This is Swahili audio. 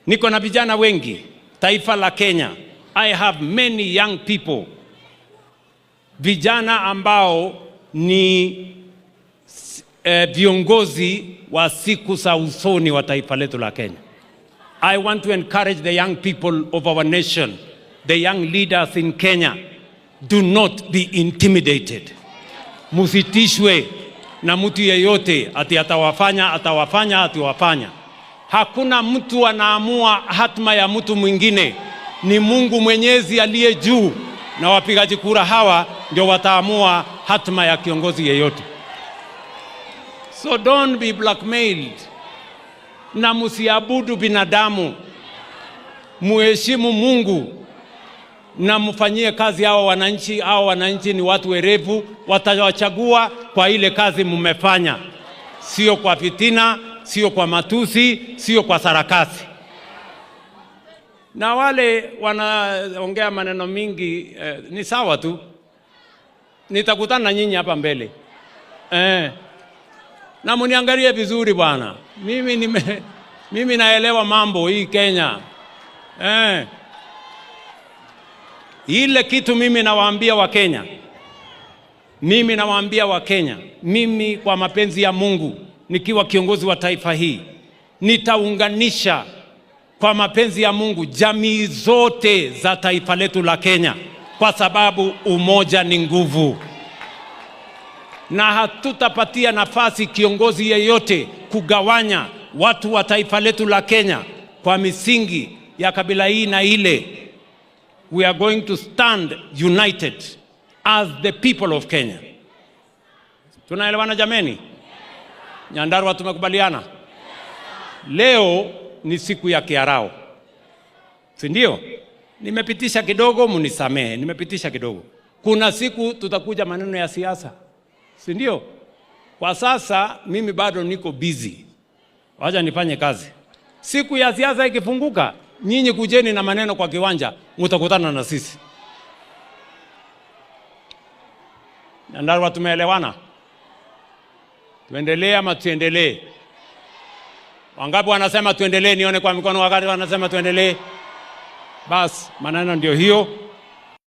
Niko na vijana wengi taifa la Kenya. I have many young people, vijana ambao ni viongozi wa siku za usoni wa taifa letu la Kenya. I want to encourage the young people of our nation, the young leaders in Kenya, do not be intimidated. Musitishwe na mtu yeyote ati atawafanya. Hakuna mtu anaamua hatma ya mtu mwingine. Ni Mungu Mwenyezi aliye juu, na wapigaji kura hawa ndio wataamua hatma ya kiongozi yeyote. So don't be blackmailed. Na musiabudu binadamu. Muheshimu Mungu na mfanyie kazi hao wananchi. Hao wananchi ni watu werevu, watawachagua kwa ile kazi mmefanya, sio kwa fitina, sio kwa matusi, sio kwa sarakasi. Na wale wanaongea maneno mingi ni sawa tu. Nitakutana na nyinyi hapa mbele. Na muniangalie vizuri bwana. Mimi naelewa mambo hii Kenya. Ile kitu mimi nawaambia wa Kenya. Mimi kwa mapenzi ya Mungu, nikiwa kiongozi wa taifa hii, nitaunganisha kwa mapenzi ya Mungu jamii zote za taifa letu la Kenya, kwa sababu umoja ni nguvu. Na hatutapatia nafasi kiongozi yeyote kugawanya watu wa taifa letu la Kenya kwa misingi ya kabila hii na ile. We are going to stand united as the people of Kenya. Tunaelewana jameni? Nyandarua tumekubaliana? Leo ni siku ya kiarao, si ndio? Nimepitisha kidogo, munisamehe, nimepitisha kidogo. Kuna siku tutakuja maneno ya siasa, si ndio? Kwa sasa mimi bado niko busy. Wacha nifanye kazi. Siku ya siasa ikifunguka, nyinyi kujeni na maneno kwa kiwanja, mtakutana na sisi. Nyandarua tumeelewana? Tuendelee ama tuendelee? Wangapi wanasema tuendelee? Nione kwa mikono wakati wanasema tuendelee. Bas, maneno ndio hiyo.